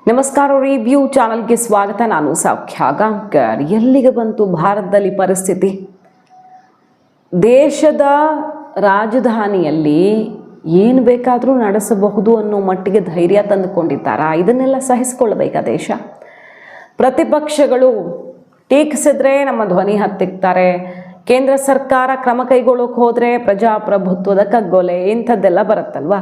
ನಮಸ್ಕಾರ, ರಿವ್ಯೂ ಚಾನಲ್ಗೆ ಸ್ವಾಗತ. ನಾನು ಸೌಖ್ಯ ಗಾಂವ್ಕರ್. ಎಲ್ಲಿಗೆ ಬಂತು ಭಾರತದಲ್ಲಿ ಪರಿಸ್ಥಿತಿ? ದೇಶದ ರಾಜಧಾನಿಯಲ್ಲಿ ಏನು ಬೇಕಾದರೂ ನಡೆಸಬಹುದು ಅನ್ನೋ ಮಟ್ಟಿಗೆ ಧೈರ್ಯ ತಂದುಕೊಂಡಿದ್ದಾರಾ? ಇದನ್ನೆಲ್ಲ ಸಹಿಸಿಕೊಳ್ಳಬೇಕಾ ದೇಶ? ಪ್ರತಿಪಕ್ಷಗಳು ಟೀಕಿಸಿದ್ರೆ ನಮ್ಮ ಧ್ವನಿ ಹತ್ತಿಕ್ತಾರೆ. ಕೇಂದ್ರ ಸರ್ಕಾರ ಕ್ರಮ ಕೈಗೊಳ್ಳೋಕೆ ಹೋದರೆ ಪ್ರಜಾಪ್ರಭುತ್ವದ ಕಗ್ಗೊಲೆ ಇಂಥದ್ದೆಲ್ಲ ಬರುತ್ತಲ್ವ.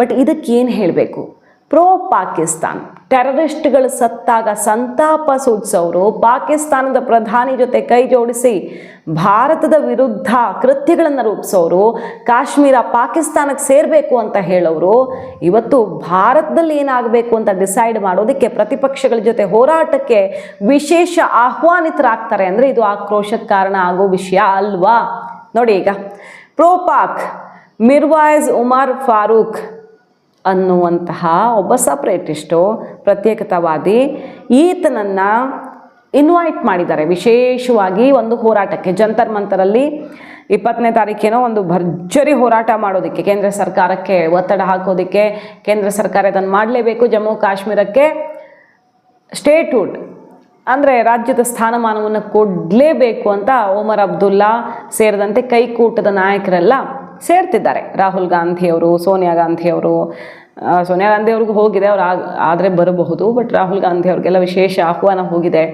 ಬಟ್ ಇದಕ್ಕೇನು ಹೇಳಬೇಕು? ಪ್ರೋ ಪಾಕಿಸ್ತಾನ್ ಟೆರರಿಸ್ಟ್ಗಳು ಸತ್ತಾಗ ಸಂತಾಪ ಸೂಚಿಸೋರು ಪಾಕಿಸ್ತಾನದ ಪ್ರಧಾನಿ ಜೊತೆ ಕೈ ಜೋಡಿಸಿ ಭಾರತದ ವಿರುದ್ಧ ಕೃತ್ಯಗಳನ್ನು ರೂಪಿಸೋರು, ಕಾಶ್ಮೀರ ಪಾಕಿಸ್ತಾನಕ್ಕೆ ಸೇರಬೇಕು ಅಂತ ಹೇಳೋರು ಇವತ್ತು ಭಾರತದಲ್ಲಿ ಏನಾಗಬೇಕು ಅಂತ ಡಿಸೈಡ್ ಮಾಡೋದಕ್ಕೆ ಪ್ರತಿಪಕ್ಷಗಳ ಜೊತೆ ಹೋರಾಟಕ್ಕೆ ವಿಶೇಷ ಆಹ್ವಾನಿತರಾಗ್ತಾರೆ ಅಂದರೆ ಇದು ಆಕ್ರೋಶಕ್ಕೆ ಕಾರಣ ಆಗೋ ವಿಷಯ ಅಲ್ವಾ? ನೋಡಿ, ಈಗ ಪ್ರೋ ಪಾಕ್ ಮಿರ್ವಾಯಿಜ್ ಉಮರ್ ಫಾರೂಕ್ ಅನ್ನುವಂತಹ ಒಬ್ಬ ಸಪ್ರೇಟಿಸ್ಟು, ಪ್ರತ್ಯೇಕತಾವಾದಿ, ಈತನನ್ನು ಇನ್ವೈಟ್ ಮಾಡಿದ್ದಾರೆ ವಿಶೇಷವಾಗಿ ಒಂದು ಹೋರಾಟಕ್ಕೆ. ಜಂತರ್ ಮಂತರಲ್ಲಿ 20ನೇ ತಾರೀಕೇನೋ ಒಂದು ಭರ್ಜರಿ ಹೋರಾಟ ಮಾಡೋದಕ್ಕೆ, ಕೇಂದ್ರ ಸರ್ಕಾರಕ್ಕೆ ಒತ್ತಡ ಹಾಕೋದಕ್ಕೆ. ಕೇಂದ್ರ ಸರ್ಕಾರ ಇದನ್ನು ಮಾಡಲೇಬೇಕು, ಜಮ್ಮು ಕಾಶ್ಮೀರಕ್ಕೆ ಸ್ಟೇಟ್ಹುಡ್ ಅಂದರೆ ರಾಜ್ಯದ ಸ್ಥಾನಮಾನವನ್ನು ಕೊಡಲೇಬೇಕು ಅಂತ ಒಮರ್ ಅಬ್ದುಲ್ಲಾ ಸೇರಿದಂತೆ ಕೈಕೂಟದ ನಾಯಕರೆಲ್ಲ ಸೇರ್ತಿದ್ದಾರೆ. ರಾಹುಲ್ ಗಾಂಧಿಯವರು, ಸೋನಿಯಾ ಗಾಂಧಿಯವರು ಅವ್ರಿಗೂ ಹೋಗಿದೆ, ಅವ್ರು ಆದರೆ ಬರಬಹುದು. ಬಟ್ ರಾಹುಲ್ ಗಾಂಧಿ ಅವ್ರಿಗೆಲ್ಲ ವಿಶೇಷ ಆಹ್ವಾನ ಹೋಗಿದೆ.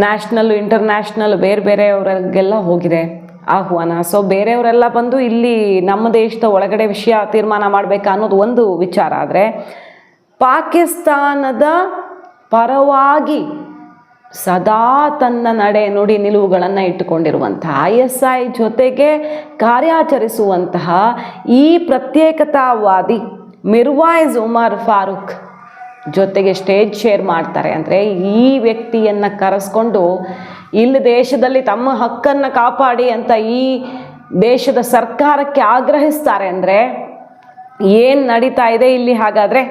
ನ್ಯಾಷನಲ್ ಇಂಟರ್ನ್ಯಾಷನಲ್ ಬೇರೆ ಬೇರೆಯವರಿಗೆಲ್ಲ ಹೋಗಿದೆ ಆಹ್ವಾನ. ಸೊ ಬೇರೆಯವರೆಲ್ಲ ಬಂದು ಇಲ್ಲಿ ನಮ್ಮ ದೇಶದ ಒಳಗಡೆ ವಿಷಯ ತೀರ್ಮಾನ ಮಾಡಬೇಕಾ ಅನ್ನೋದು ಒಂದು ವಿಚಾರ. ಆದರೆ ಪಾಕಿಸ್ತಾನದ ಪರವಾಗಿ ಸದಾ ತನ್ನ ನಡೆ ನುಡಿ ನಿಲುವುಗಳನ್ನು ಇಟ್ಟುಕೊಂಡಿರುವಂತಹ ISI ಜೊತೆಗೆ ಕಾರ್ಯಾಚರಿಸುವಂತಹ ಈ ಪ್ರತ್ಯೇಕತಾವಾದಿ ಮಿರ್ವಾಯಿಜ್ ಉಮರ್ ಫಾರೂಕ್ ಜೊತೆಗೆ ಸ್ಟೇಜ್ ಶೇರ್ ಮಾಡ್ತಾರೆ ಅಂದರೆ ಈ ವ್ಯಕ್ತಿಯನ್ನು ಕರೆಸ್ಕೊಂಡು ಇಲ್ಲಿ ದೇಶದಲ್ಲಿ ತಮ್ಮ ಹಕ್ಕನ್ನು ಕಾಪಾಡಿ ಅಂತ ಈ ದೇಶದ ಸರ್ಕಾರಕ್ಕೆ ಆಗ್ರಹಿಸ್ತಾರೆ ಅಂದರೆ ಏನು ನಡೀತಾ ಇದೆ ಇಲ್ಲಿ? ಹಾಗಾದರೆ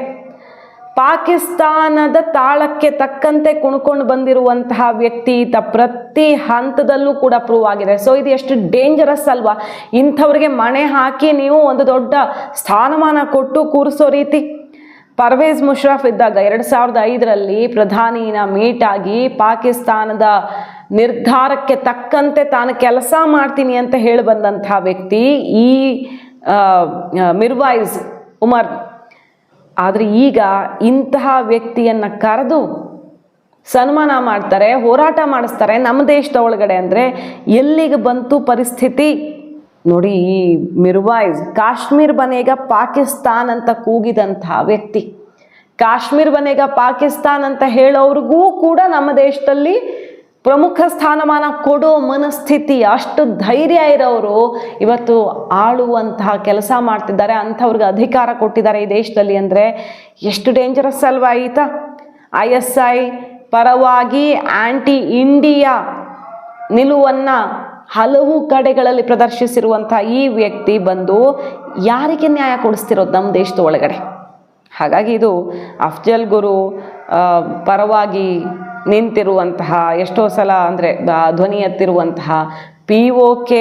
ಪಾಕಿಸ್ತಾನದ ತಾಳಕ್ಕೆ ತಕ್ಕಂತೆ ಕುಣ್ಕೊಂಡು ಬಂದಿರುವಂತಹ ವ್ಯಕ್ತಿ ಈತ ಪ್ರತಿ ಹಂತದಲ್ಲೂ ಕೂಡ ಪ್ರೂವ್ ಆಗಿದೆ. ಸೊ ಇದು ಎಷ್ಟು ಡೇಂಜರಸ್ ಅಲ್ವಾ? ಇಂಥವ್ರಿಗೆ ಮಣೆ ಹಾಕಿ ನೀವು ಒಂದು ದೊಡ್ಡ ಸ್ಥಾನಮಾನ ಕೊಟ್ಟು ಕೂರಿಸೋ ರೀತಿ. ಪರ್ವೇಜ್ ಮುಷರಫ್ ಇದ್ದಾಗ 2005ರಲ್ಲಿ ಪ್ರಧಾನಿನ ಮೀಟ್ ಆಗಿ ಪಾಕಿಸ್ತಾನದ ನಿರ್ಧಾರಕ್ಕೆ ತಕ್ಕಂತೆ ತಾನು ಕೆಲಸ ಮಾಡ್ತೀನಿ ಅಂತ ಹೇಳಿ ಬಂದಂತಹ ವ್ಯಕ್ತಿ ಈ ಮಿರ್ವಾಯಿಜ್ ಉಮರ್. ಆದರೆ ಈಗ ಇಂತಹ ವ್ಯಕ್ತಿಯನ್ನು ಕರೆದು ಸನ್ಮಾನ ಮಾಡ್ತಾರೆ, ಹೋರಾಟ ಮಾಡಿಸ್ತಾರೆ ನಮ್ಮ ದೇಶದ ಒಳಗಡೆ ಅಂದರೆ ಎಲ್ಲಿಗೆ ಬಂತು ಪರಿಸ್ಥಿತಿ? ನೋಡಿ, ಈ ಮಿರ್ವಾಯಿಜ್ ಕಾಶ್ಮೀರ್ ಬನೇಗ ಪಾಕಿಸ್ತಾನ್ ಅಂತ ಕೂಗಿದಂತಹ ವ್ಯಕ್ತಿ, ಕಾಶ್ಮೀರ್ ಬನೇಗ ಪಾಕಿಸ್ತಾನ್ ಅಂತ ಹೇಳೋರಿಗೂ ಕೂಡ ನಮ್ಮ ದೇಶದಲ್ಲಿ ಪ್ರಮುಖ ಸ್ಥಾನಮಾನ ಕೊಡೋ ಮನಸ್ಥಿತಿ, ಅಷ್ಟು ಧೈರ್ಯ ಇರೋರು ಇವತ್ತು ಆಳುವಂತಹ ಕೆಲಸ ಮಾಡ್ತಿದ್ದಾರೆ, ಅಂಥವ್ರಿಗೆ ಅಧಿಕಾರ ಕೊಟ್ಟಿದ್ದಾರೆ ಈ ದೇಶದಲ್ಲಿ ಅಂದರೆ ಎಷ್ಟು ಡೇಂಜರಸ್ ಅಲ್ವಾ ಈತ? ISI ಪರವಾಗಿ ಆ್ಯಂಟಿ ಇಂಡಿಯಾ ನಿಲುವನ್ನು ಹಲವು ಕಡೆಗಳಲ್ಲಿ ಪ್ರದರ್ಶಿಸಿರುವಂಥ ಈ ವ್ಯಕ್ತಿ ಬಂದು ಯಾರಿಗೆ ನ್ಯಾಯ ಕೊಡಿಸ್ತಿರೋದು ನಮ್ಮ ದೇಶದ ಒಳಗಡೆ? ಹಾಗಾಗಿ ಇದು ಅಫ್ಜಲ್ ಗುರು ಪರವಾಗಿ ನಿಂತಿರುವಂತಹ, ಎಷ್ಟೋ ಸಲ ಅಂದರೆ ಧ್ವನಿ ಎತ್ತಿರುವಂತಹ POK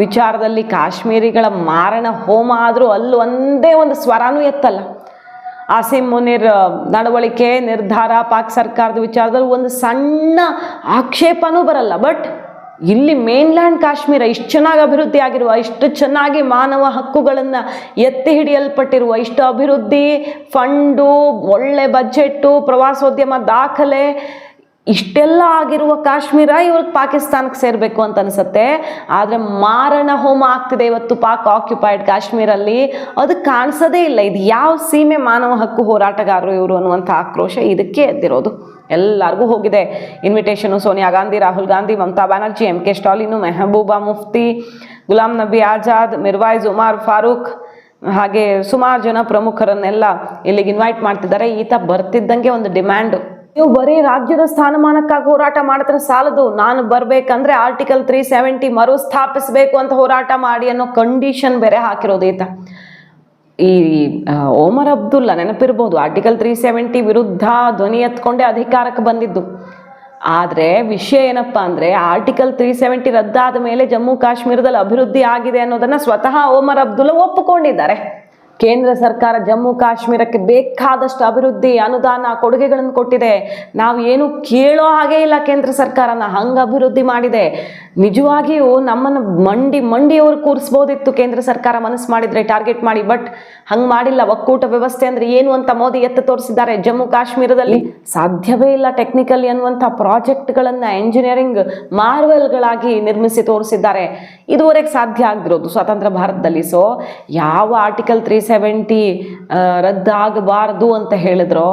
ವಿಚಾರದಲ್ಲಿ ಕಾಶ್ಮೀರಿಗಳ ಮಾರಣ ಹೋಮ ಆದರೂ ಅಲ್ಲಿ ಒಂದೇ ಒಂದು ಸ್ವರನೂ ಎತ್ತಲ್ಲ. ಆಸಿಮ್ ಮುನೀರ್ ನಡವಳಿಕೆ ನಿರ್ಧಾರ ಪಾಕ್ ಸರ್ಕಾರದ ವಿಚಾರದಲ್ಲಿ ಒಂದು ಸಣ್ಣ ಆಕ್ಷೇಪನೂ ಬರಲ್ಲ. ಬಟ್ ಇಲ್ಲಿ ಮೇನ್ಲ್ಯಾಂಡ್ ಕಾಶ್ಮೀರ ಇಷ್ಟು ಚೆನ್ನಾಗಿ ಅಭಿವೃದ್ಧಿ ಆಗಿರುವ, ಇಷ್ಟು ಚೆನ್ನಾಗಿ ಮಾನವ ಹಕ್ಕುಗಳನ್ನು ಎತ್ತಿ ಹಿಡಿಯಲ್ಪಟ್ಟಿರುವ, ಇಷ್ಟು ಅಭಿವೃದ್ಧಿ ಫಂಡು, ಒಳ್ಳೆ ಬಜೆಟ್ಟು, ಪ್ರವಾಸೋದ್ಯಮ ದಾಖಲೆ, ಇಷ್ಟೆಲ್ಲ ಆಗಿರುವ ಕಾಶ್ಮೀರ ಇವ್ರಿಗೆ ಪಾಕಿಸ್ತಾನಕ್ಕೆ ಸೇರಬೇಕು ಅಂತ ಅನಿಸುತ್ತೆ. ಆದರೆ ಮಾರಣ ಹೋಮ ಆಗ್ತಿದೆ ಇವತ್ತು ಪಾಕ್ ಆಕ್ಯುಪೈಡ್ ಕಾಶ್ಮೀರಲ್ಲಿ. ಅದು ಕಾಣಿಸೋದೇ ಇಲ್ಲ. ಇದು ಯಾವ ಸೀಮೆ ಮಾನವ ಹಕ್ಕು ಹೋರಾಟಗಾರರು ಇವರು ಅನ್ನುವಂಥ ಆಕ್ರೋಶ ಇದಕ್ಕೆ ಎದ್ದಿರೋದು. ಎಲ್ಲರಿಗೂ ಹೋಗಿದೆ ಇನ್ವಿಟೇಷನು. ಸೋನಿಯಾ ಗಾಂಧಿ, ರಾಹುಲ್ ಗಾಂಧಿ, ಮಮತಾ ಬ್ಯಾನರ್ಜಿ, MK ಸ್ಟಾಲಿನು, ಮೆಹಬೂಬಾ ಮುಫ್ತಿ, ಗುಲಾಂ ನಬಿ ಆಜಾದ್, ಮಿರ್ವಾಯಿಜ್ ಉಮರ್ ಫಾರೂಕ್ ಹಾಗೆ ಸುಮಾರು ಜನ ಪ್ರಮುಖರನ್ನೆಲ್ಲ ಇಲ್ಲಿಗೆ ಇನ್ವೈಟ್ ಮಾಡ್ತಿದ್ದಾರೆ. ಈತ ಬರ್ತಿದ್ದಂಗೆ ಒಂದು ಡಿಮ್ಯಾಂಡು, ನೀವು ಬರೀ ರಾಜ್ಯದ ಸ್ಥಾನಮಾನಕ್ಕಾಗಿ ಹೋರಾಟ ಮಾಡಿದ್ರೆ ಸಾಲದು, ನಾನು ಬರಬೇಕಂದ್ರೆ ಆರ್ಟಿಕಲ್ 370 ಮರುಸ್ಥಾಪಿಸಬೇಕು ಅಂತ ಹೋರಾಟ ಮಾಡಿ ಅನ್ನೋ ಕಂಡೀಷನ್ ಬೇರೆ ಹಾಕಿರೋದು ಈತ. ಈ ಒಮರ್ ಅಬ್ದುಲ್ಲಾ ನೆನಪಿರ್ಬೋದು, ಆರ್ಟಿಕಲ್ 370 ವಿರುದ್ಧ ಧ್ವನಿ ಎತ್ಕೊಂಡೇ ಅಧಿಕಾರಕ್ಕೆ ಬಂದಿದ್ದು. ಆದರೆ ವಿಷಯ ಏನಪ್ಪ ಅಂದರೆ ಆರ್ಟಿಕಲ್ 370 ರದ್ದಾದ ಮೇಲೆ ಜಮ್ಮು ಕಾಶ್ಮೀರದಲ್ಲಿ ಅಭಿವೃದ್ಧಿ ಆಗಿದೆ ಅನ್ನೋದನ್ನು ಸ್ವತಃ ಒಮರ್ ಅಬ್ದುಲ್ಲಾ ಒಪ್ಪಿಕೊಂಡಿದ್ದಾರೆ. ಕೇಂದ್ರ ಸರ್ಕಾರ ಜಮ್ಮು ಕಾಶ್ಮೀರಕ್ಕೆ ಬೇಕಾದಷ್ಟು ಅಭಿವೃದ್ಧಿ ಅನುದಾನ ಕೊಡುಗೆಗಳನ್ನು ಕೊಟ್ಟಿದೆ. ನಾವು ಏನು ಕೇಳೋ ಹಾಗೆ ಇಲ್ಲ ಕೇಂದ್ರ ಸರ್ಕಾರನ, ಹಂಗೆ ಅಭಿವೃದ್ಧಿ ಮಾಡಿದೆ. ನಿಜವಾಗಿಯೂ ನಮ್ಮನ್ನು ಮಂಡಿಯವರು ಕೂರಿಸ್ಬೋದಿತ್ತು ಕೇಂದ್ರ ಸರ್ಕಾರ ಮನಸ್ಸು ಮಾಡಿದ್ರೆ, ಟಾರ್ಗೆಟ್ ಮಾಡಿ. ಬಟ್ ಹಂಗೆ ಮಾಡಿಲ್ಲ. ಒಕ್ಕೂಟ ವ್ಯವಸ್ಥೆ ಅಂದ್ರೆ ಏನು ಅಂತ ಮೋದಿ ಎತ್ತು ತೋರಿಸಿದ್ದಾರೆ. ಜಮ್ಮು ಕಾಶ್ಮೀರದಲ್ಲಿ ಸಾಧ್ಯವೇ ಇಲ್ಲ ಟೆಕ್ನಿಕಲಿ ಅನ್ನುವಂಥ ಪ್ರಾಜೆಕ್ಟ್ಗಳನ್ನು ಎಂಜಿನಿಯರಿಂಗ್ ಮಾರ್ವೆಲ್ಗಳಾಗಿ ನಿರ್ಮಿಸಿ ತೋರಿಸಿದ್ದಾರೆ. ಇದುವರೆಗೆ ಸಾಧ್ಯ ಆಗದಿರೋದು ಸ್ವತಂತ್ರ ಭಾರತದಲ್ಲಿ. ಸೊ ಯಾವ ಆರ್ಟಿಕಲ್ 370 ರದ್ದಾಗಬಾರ್ದು ಅಂತ ಹೇಳಿದ್ರೋ,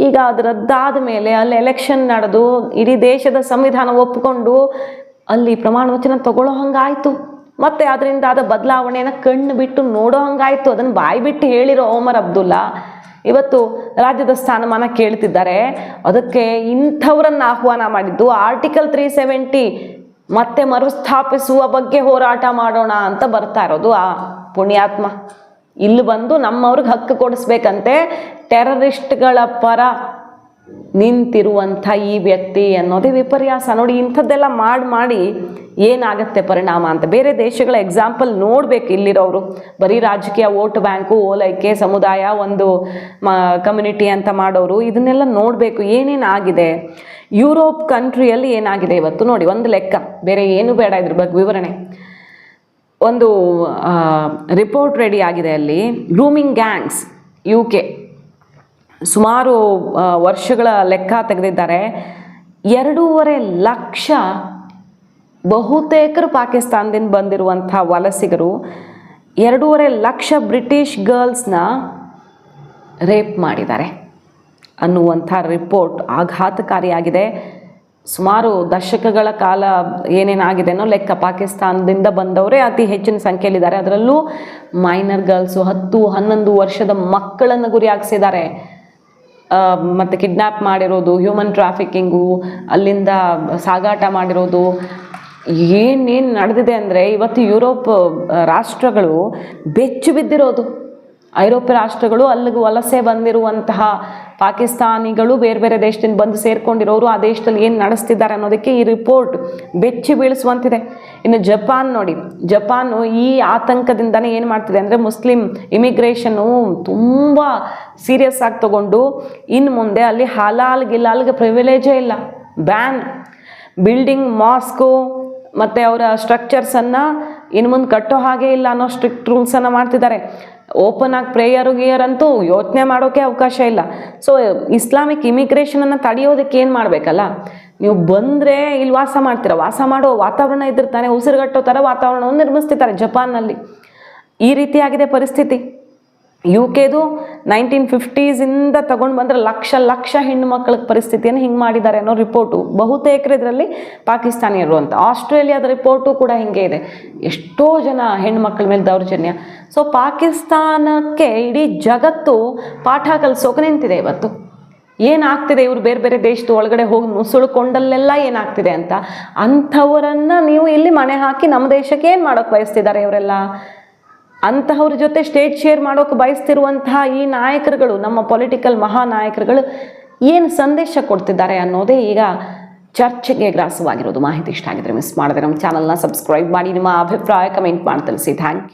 ಈಗ ಅದು ರದ್ದಾದ ಮೇಲೆ ಅಲ್ಲಿ ಎಲೆಕ್ಷನ್ ನಡೆದು ಇಡೀ ದೇಶದ ಸಂವಿಧಾನ ಒಪ್ಪಿಕೊಂಡು ಅಲ್ಲಿ ಪ್ರಮಾಣ ವಚನ ತಗೊಳ್ಳೋ ಹಂಗಾಯ್ತು. ಮತ್ತೆ ಅದರಿಂದ ಆದ ಬದಲಾವಣೆಯನ್ನು ಕಣ್ಣು ಬಿಟ್ಟು ನೋಡೋ ಹಂಗಾಯ್ತು. ಅದನ್ನು ಬಾಯಿ ಬಿಟ್ಟು ಹೇಳಿರೋ ಒಮರ್ ಅಬ್ದುಲ್ಲಾ ಇವತ್ತು ರಾಜ್ಯದ ಸ್ಥಾನಮಾನ ಕೇಳ್ತಿದ್ದಾರೆ. ಅದಕ್ಕೆ ಇಂಥವ್ರನ್ನ ಆಹ್ವಾನ ಮಾಡಿದ್ದು ಆರ್ಟಿಕಲ್ 370 ಮತ್ತೆ ಮರುಸ್ಥಾಪಿಸುವ ಬಗ್ಗೆ ಹೋರಾಟ ಮಾಡೋಣ ಅಂತ ಬರ್ತಾ ಇರೋದು ಆ ಪುಣ್ಯಾತ್ಮ. ಇಲ್ಲಿ ಬಂದು ನಮ್ಮವ್ರಿಗೆ ಹಕ್ಕು ಕೊಡಿಸ್ಬೇಕಂತೆ ಟೆರರಿಸ್ಟ್ಗಳ ಪರ ನಿಂತಿರುವಂಥ ಈ ವ್ಯಕ್ತಿ ಅನ್ನೋದೇ ವಿಪರ್ಯಾಸ. ನೋಡಿ, ಇಂಥದ್ದೆಲ್ಲ ಮಾಡಿ ಏನಾಗತ್ತೆ ಪರಿಣಾಮ ಅಂತ. ಬೇರೆ ದೇಶಗಳ ಎಕ್ಸಾಂಪಲ್ ನೋಡಬೇಕು. ಇಲ್ಲಿರೋರು ಬರೀ ರಾಜಕೀಯ ವೋಟ್ ಬ್ಯಾಂಕು, ಓಲೈಕೆ, ಸಮುದಾಯ, ಒಂದು ಕಮ್ಯುನಿಟಿ ಅಂತ ಮಾಡೋರು ಇದನ್ನೆಲ್ಲ ನೋಡಬೇಕು ಏನೇನಾಗಿದೆ. ಯುರೋಪ್ ಕಂಟ್ರಿಯಲ್ಲಿ ಏನಾಗಿದೆ ಇವತ್ತು ನೋಡಿ, ಒಂದು ಲೆಕ್ಕ, ಬೇರೆ ಏನು ಬೇಡ ಇದ್ರ ಬಗ್ಗೆ ವಿವರಣೆ. ಒಂದು ರಿಪೋರ್ಟ್ ರೆಡಿ ಆಗಿದೆ. ಅಲ್ಲಿ ಗ್ರೂಮಿಂಗ್ ಗ್ಯಾಂಗ್ಸ್ UK ಸುಮಾರು ವರ್ಷಗಳ ಲೆಕ್ಕ ತೆಗೆದಿದ್ದಾರೆ. 2.5 ಲಕ್ಷ ಬಹುತೇಕರು ಪಾಕಿಸ್ತಾನದಿಂದ ಬಂದಿರುವಂಥ ವಲಸಿಗರು 2.5 ಲಕ್ಷ ಬ್ರಿಟಿಷ್ ಗರ್ಲ್ಸ್ನ ರೇಪ್ ಮಾಡಿದ್ದಾರೆ ಅನ್ನುವಂಥ ರಿಪೋರ್ಟ್ ಆಘಾತಕಾರಿಯಾಗಿದೆ. ಸುಮಾರು ದಶಕಗಳ ಕಾಲ ಏನೇನಾಗಿದೆ ಅನ್ನೋ ಲೆಕ್ಕ. ಪಾಕಿಸ್ತಾನದಿಂದ ಬಂದವರೇ ಅತಿ ಹೆಚ್ಚಿನ ಸಂಖ್ಯೆಯಲ್ಲಿದ್ದಾರೆ. ಅದರಲ್ಲೂ ಮೈನರ್ ಗರ್ಲ್ಸು 10-11 ವರ್ಷದ ಮಕ್ಕಳನ್ನು ಗುರಿಯಾಗಿಸಿದ್ದಾರೆ. ಮತ್ತು ಕಿಡ್ನ್ಯಾಪ್ ಮಾಡಿರೋದು, ಹ್ಯೂಮನ್ ಟ್ರಾಫಿಕಿಂಗು, ಅಲ್ಲಿಂದ ಸಾಗಾಟ ಮಾಡಿರೋದು, ಏನೇನು ನಡೆದಿದೆ ಅಂದರೆ ಇವತ್ತು ಯುರೋಪ್ ರಾಷ್ಟ್ರಗಳು ಬೆಚ್ಚು ಬಿದ್ದಿರೋದು. ಐರೋಪ್ಯ ರಾಷ್ಟ್ರಗಳು ಅಲ್ಲಿಗೆ ವಲಸೆ ಬಂದಿರುವಂತಹ ಪಾಕಿಸ್ತಾನಿಗಳು ಬೇರೆ ಬೇರೆ ದೇಶದಿಂದ ಬಂದು ಸೇರ್ಕೊಂಡಿರೋರು ಆ ದೇಶದಲ್ಲಿ ಏನು ನಡೆಸ್ತಿದ್ದಾರೆ ಅನ್ನೋದಕ್ಕೆ ಈ ರಿಪೋರ್ಟ್ ಬೆಚ್ಚಿ ಬೀಳಿಸುವಂತಿದೆ. ಇನ್ನು ಜಪಾನ್ ನೋಡಿ, ಜಪಾನು ಈ ಆತಂಕದಿಂದನೇ ಏನು ಮಾಡ್ತಿದೆ ಅಂದರೆ ಮುಸ್ಲಿಂ ಇಮಿಗ್ರೇಷನ್ನು ತುಂಬ ಸೀರಿಯಸ್ ಆಗಿ ತಗೊಂಡು ಇನ್ನು ಮುಂದೆ ಅಲ್ಲಿ ಗಿಲಾಲ್ಗೆ ಪ್ರಿವಿಲೇಜೇ ಇಲ್ಲ, ಬ್ಯಾನ್. ಬಿಲ್ಡಿಂಗ್ ಮಾಸ್ಕು ಮತ್ತು ಅವರ ಸ್ಟ್ರಕ್ಚರ್ಸನ್ನು ಇನ್ನು ಮುಂದೆ ಕಟ್ಟೋ ಹಾಗೆ ಇಲ್ಲ ಅನ್ನೋ ಸ್ಟ್ರಿಕ್ಟ್ ರೂಲ್ಸನ್ನು ಮಾಡ್ತಿದ್ದಾರೆ. ಓಪನ್ ಆಗಿ ಪ್ರೇಯರ್ ಅಂತೂ ಯೋಚನೆ ಮಾಡೋಕ್ಕೆ ಅವಕಾಶ ಇಲ್ಲ. ಸೊ ಇಸ್ಲಾಮಿಕ್ ಇಮಿಗ್ರೇಷನನ್ನು ತಡೆಯೋದಕ್ಕೆ ಏನು ಮಾಡಬೇಕಲ್ಲ, ನೀವು ಬಂದರೆ ಇಲ್ಲಿ ವಾಸ ಮಾಡ್ತೀರ, ವಾಸ ಮಾಡೋ ವಾತಾವರಣ ಇದ್ದಿರ್ತಾನೆ, ಉಸಿರುಗಟ್ಟೋ ಥರ ವಾತಾವರಣವನ್ನು ನಿರ್ಮಿಸ್ತಿದ್ದಾರೆ ಜಪಾನ್ನಲ್ಲಿ. ಈ ರೀತಿಯಾಗಿದೆ ಪರಿಸ್ಥಿತಿ. UKದು 1950s ತಗೊಂಡು ಬಂದರೆ ಲಕ್ಷ ಹೆಣ್ಣು ಮಕ್ಕಳ ಪರಿಸ್ಥಿತಿಯನ್ನು ಹಿಂಗೆ ಮಾಡಿದ್ದಾರೆ ಅನ್ನೋ ರಿಪೋರ್ಟು. ಬಹುತೇಕರು ಇದರಲ್ಲಿ ಪಾಕಿಸ್ತಾನಿಯರು ಅಂತ. ಆಸ್ಟ್ರೇಲಿಯಾದ ರಿಪೋರ್ಟು ಕೂಡ ಹಿಂಗೆ ಇದೆ. ಎಷ್ಟೋ ಜನ ಹೆಣ್ಣು ಮಕ್ಕಳ ಮೇಲೆ ದೌರ್ಜನ್ಯ. ಸೊ ಪಾಕಿಸ್ತಾನಕ್ಕೆ ಇಡೀ ಜಗತ್ತು ಪಾಠ ಕಲಿಸೋಕೆ ನಿಂತಿದೆ ಇವತ್ತು. ಏನಾಗ್ತಿದೆ, ಇವರು ಬೇರೆ ಬೇರೆ ದೇಶದ ಒಳಗಡೆ ಹೋಗಿ ನುಸುಳುಕೊಂಡಲ್ಲೆಲ್ಲ ಏನಾಗ್ತಿದೆ ಅಂತ. ಅಂಥವರನ್ನು ನೀವು ಇಲ್ಲಿ ಮಣೆ ಹಾಕಿ ನಮ್ಮ ದೇಶಕ್ಕೆ ಏನು ಮಾಡೋಕ್ಕೆ ಬಯಸ್ತಿದ್ದಾರೆ ಇವರೆಲ್ಲ. ಅಂತಹವ್ರ ಜೊತೆ ಸ್ಟೇಜ್ ಶೇರ್ ಮಾಡೋಕೆ ಬಯಸ್ತಿರುವಂತಹ ಈ ನಾಯಕರುಗಳು, ನಮ್ಮ ಪೊಲಿಟಿಕಲ್ ಮಹಾನಾಯಕರುಗಳು ಏನು ಸಂದೇಶ ಕೊಡ್ತಿದ್ದಾರೆ ಅನ್ನೋದೇ ಈಗ ಚರ್ಚೆಗೆ ಗ್ರಾಸವಾಗಿರೋದು. ಮಾಹಿತಿ ಇಷ್ಟ ಆಗಿದ್ರೆ ಮಿಸ್ ಮಾಡಿದ್ರೆ ನಮ್ಮ ಚಾನಲ್ನ ಸಬ್ಸ್ಕ್ರೈಬ್ ಮಾಡಿ, ನಿಮ್ಮ ಅಭಿಪ್ರಾಯ ಕಮೆಂಟ್ ಮಾಡಿ ತಿಳಿಸಿ. Thank you.